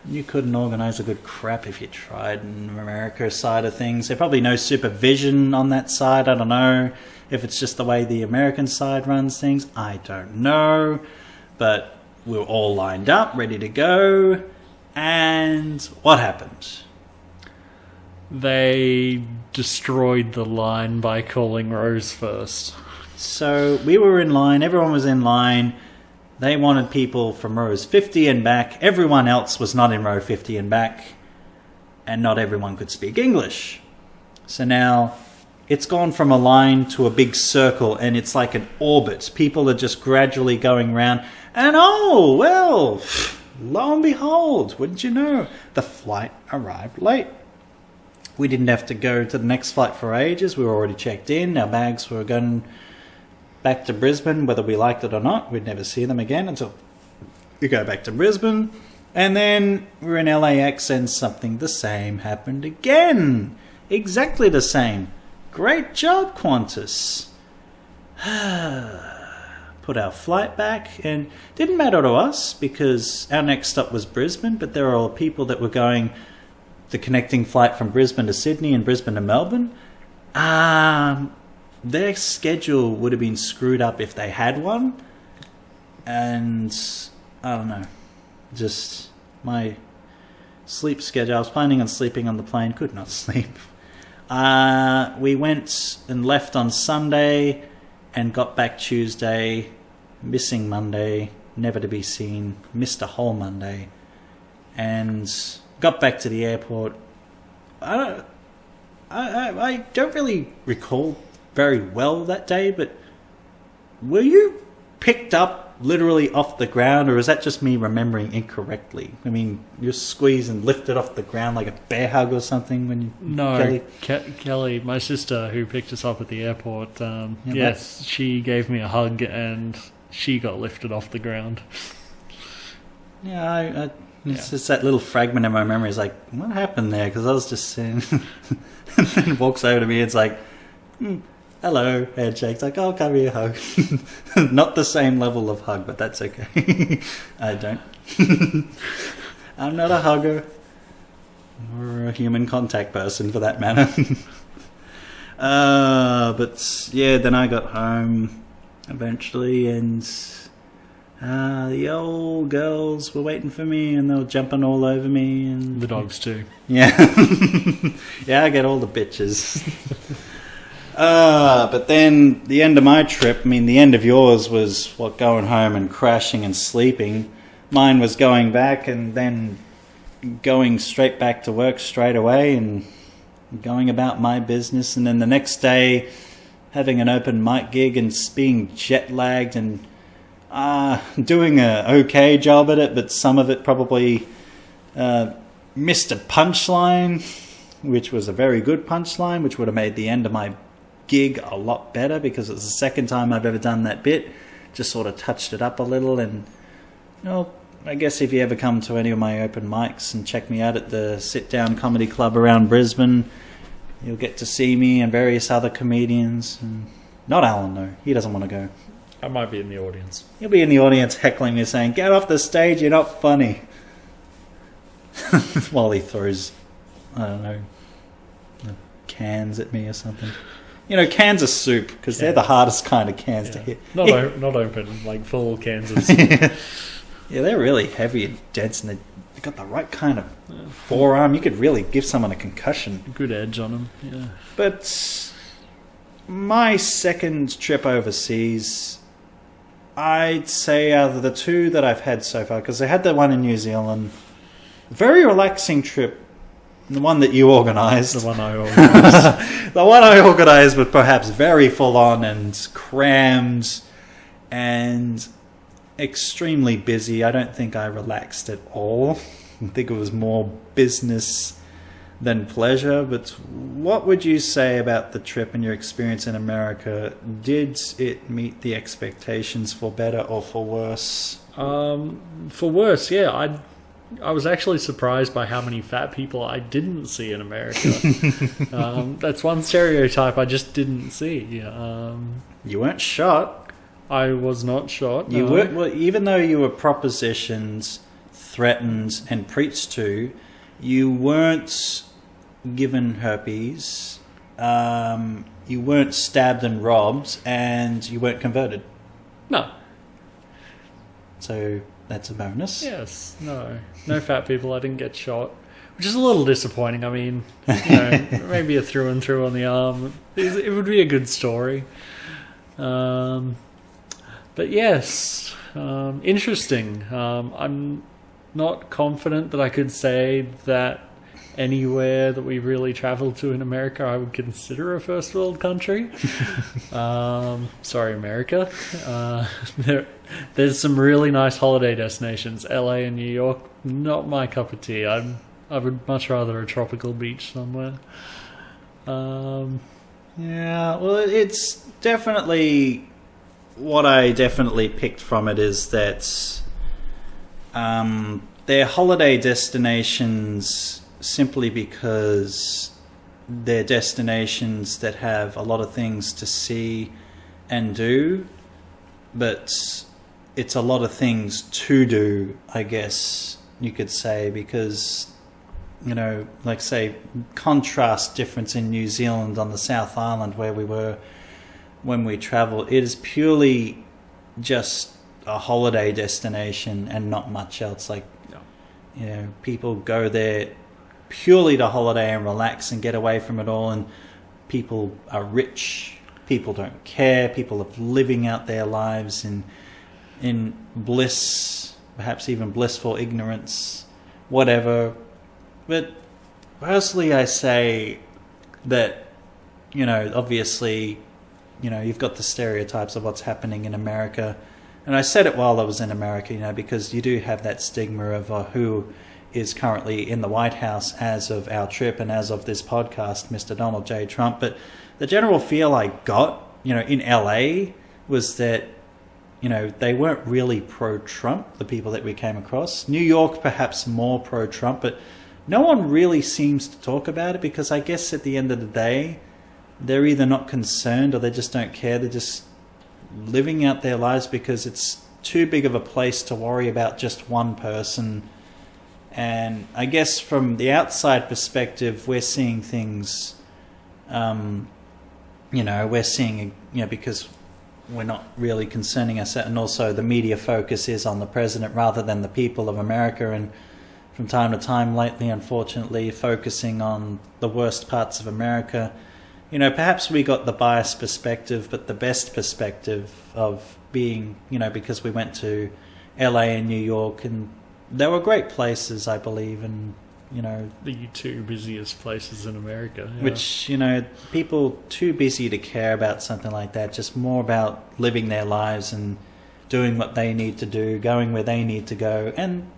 you couldn't organise a good crap if you tried in America side of things. There's probably no supervision on that side. I don't know if it's just the way the American side runs things. I don't know. But we were all lined up, ready to go. And what happened?
They destroyed the line by calling Rose first.
So we were in line, everyone was in line. They wanted people from rows 50 and back. Everyone else was not in row 50 and back. And not everyone could speak English. So now it's gone from a line to a big circle, and it's like an orbit. People are just gradually going round. And oh, well, lo and behold, wouldn't you know, the flight arrived late. We didn't have to go to the next flight for ages. We were already checked in. Our bags were going back to Brisbane, whether we liked it or not. We'd never see them again until we go back to Brisbane. And then we're in LAX, and something the same happened again. Exactly the same. Great job, Qantas. Put our flight back, and didn't matter to us because our next stop was Brisbane, but there were all people that were going the connecting flight from Brisbane to Sydney and Brisbane to Melbourne. Their schedule would have been screwed up if they had one. And I don't know. Just my sleep schedule. I was planning on sleeping on the plane. Could not sleep. We went and left on Sunday and got back Tuesday. Missing Monday. Never to be seen. Missed a whole Monday. And got back to the airport. I don't really recall very well that day, but were you picked up literally off the ground, or is that just me remembering incorrectly? I mean, you're squeezed and lifted off the ground like a bear hug or something when you...
No, Kelly, my sister who picked us up at the airport, yes, she gave me a hug and she got lifted off the ground.
Yeah, it's just that little fragment in my memory is like, what happened there? Because I was just saying... and then walks over to me and it's like... hello, handshake. Like, I'll give you a hug. Not the same level of hug, but that's okay. I don't. I'm not a hugger. Or a human contact person, for that matter. But yeah, then I got home eventually, and the old girls were waiting for me, and they were jumping all over me. And
the dogs too.
Yeah. Yeah, I get all the bitches. But then the end of my trip, I mean, the end of yours was going home and crashing and sleeping. Mine was going back and then going straight back to work straight away and going about my business. And then the next day, having an open mic gig and being jet lagged and doing a okay job at it, but some of it probably missed a punchline, which was a very good punchline, which would have made the end of my gig a lot better because it was the second time I've ever done that bit. Just sort of touched it up a little, and I guess if you ever come to any of my open mics and check me out at the Sit Down Comedy Club around Brisbane, you'll get to see me and various other comedians. And not Alan, though. He doesn't want to go.
I might be in the audience.
He'll be in the audience heckling me saying, "Get off the stage, you're not funny." While he throws, I don't know, cans at me or something. Cans of soup, because they're the hardest kind of cans to hit.
Not open, like full cans of soup.
Yeah, they're really heavy and dense, and they've got the right kind of forearm. You could really give someone a concussion.
Good edge on them, yeah.
But my second trip overseas, I'd say out of the two that I've had so far, because I had the one in New Zealand, very relaxing trip. The one that you organised.
The one I organised.
The one I organised was perhaps very full on and crammed and extremely busy. I don't think I relaxed at all. I think it was more business than pleasure. But what would you say about the trip and your experience in America? Did it meet the expectations for better or for worse?
For worse, yeah. I was actually surprised by how many fat people I didn't see in America. That's one stereotype I just didn't see.
You weren't shot.
I was not shot.
You were, well, even though you were propositioned, threatened, and preached to, you weren't given herpes. You weren't stabbed and robbed, and you weren't converted.
No.
So that's a bonus.
Yes. No fat people. I didn't get shot, which is a little disappointing. I mean, maybe a through and through on the arm. It would be a good story. But yes, interesting. I'm not confident that I could say that anywhere that we really traveled to in America I would consider a first world country. Sorry, America. There's some really nice holiday destinations. LA and New York, not my cup of tea. I would much rather a tropical beach somewhere.
Yeah, well, it's definitely... What I definitely picked from it is that they're holiday destinations simply because they're destinations that have a lot of things to see and do, but it's a lot of things to do, I guess you could say, because like say, contrast difference in New Zealand on the South Island where we were when we travelled. It is purely just a holiday destination and not much else. Like, people go there purely to holiday and relax and get away from it all, and people are rich, people don't care, people are living out their lives in bliss, perhaps even blissful ignorance, whatever. But personally, I say that, obviously, you've got the stereotypes of what's happening in America. And I said it while I was in America, because you do have that stigma of who is currently in the White House as of our trip and as of this podcast, Mr. Donald J. Trump. But the general feel I got, in LA was that, they weren't really pro-Trump, the people that we came across. New York, perhaps more pro-Trump, but no one really seems to talk about it because I guess at the end of the day, they're either not concerned or they just don't care. They're just living out their lives because it's too big of a place to worry about just one person. And I guess from the outside perspective, we're seeing things, we're seeing, because we're not really concerning ourselves. And also the media focus is on the president rather than the people of America. And from time to time lately, unfortunately, focusing on the worst parts of America. Perhaps we got the biased perspective, but the best perspective of being, because we went to LA and New York, and they were great places, I believe, and,
the two busiest places in America. Yeah.
Which, people too busy to care about something like that, just more about living their lives and doing what they need to do, going where they need to go. And,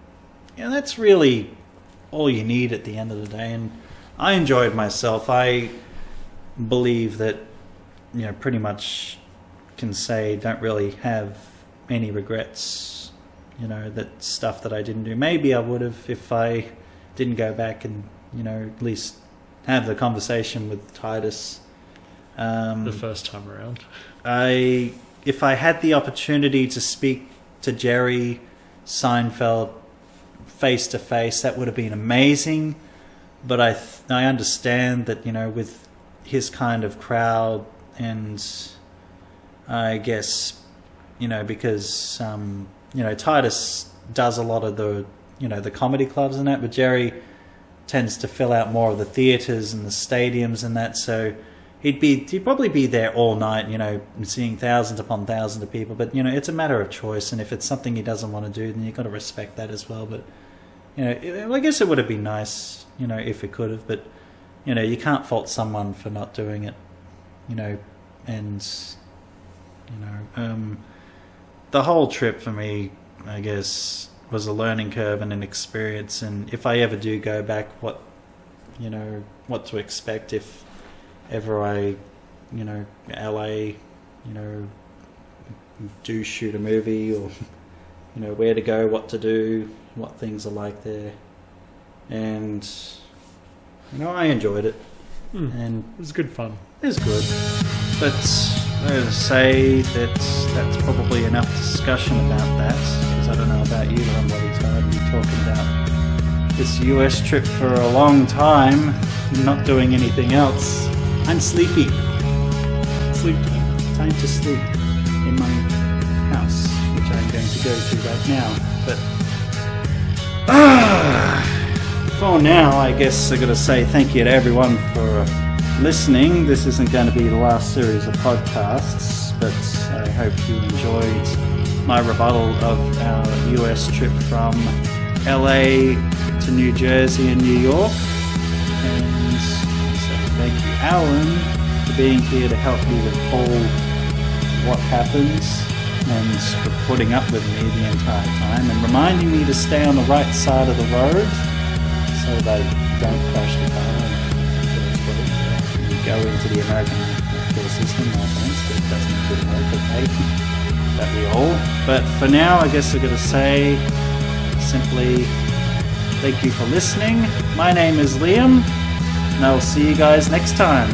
that's really all you need at the end of the day. And I enjoyed myself. I believe that, pretty much can say don't really have any regrets, that stuff that I didn't do. Maybe I would have if I didn't go back and, at least have the conversation with Titus.
The first time around.
If I had the opportunity to speak to Jerry Seinfeld face to face, that would have been amazing. But I understand that, with his kind of crowd, and I guess, because, Titus does a lot of the, the comedy clubs and that, but Jerry tends to fill out more of the theatres and the stadiums and that, so he'd probably be there all night, seeing thousands upon thousands of people, but, it's a matter of choice, and if it's something he doesn't want to do, then you've got to respect that as well. But, I guess it would have been nice, if it could have, but, you can't fault someone for not doing it, and, the whole trip for me, I guess, was a learning curve and an experience. And if I ever do go back, what to expect if ever I, LA, do shoot a movie, or, where to go, what to do, what things are like there. And, I enjoyed it. And
it was good fun.
It was good. But I'll say that's probably enough discussion about that, because I don't know about you, but I'm really tired of you talking about this US trip for a long time, not doing anything else. I'm sleepy. Sleep time. Time to sleep in my house, which I'm going to go to right now. But for now, I guess I gotta say thank you to everyone for listening. This isn't going to be the last series of podcasts, but I hope you enjoyed my rebuttal of our US trip from LA to New Jersey and New York. And so thank you, Alan, for being here to help me with all what happens and for putting up with me the entire time and reminding me to stay on the right side of the road so that I don't crash the car. Go into the American healthcare system, no offense, but it doesn't really work, okay? That we all. But for now, I guess I've got to say simply thank you for listening. My name is Liam, and I'll see you guys next time.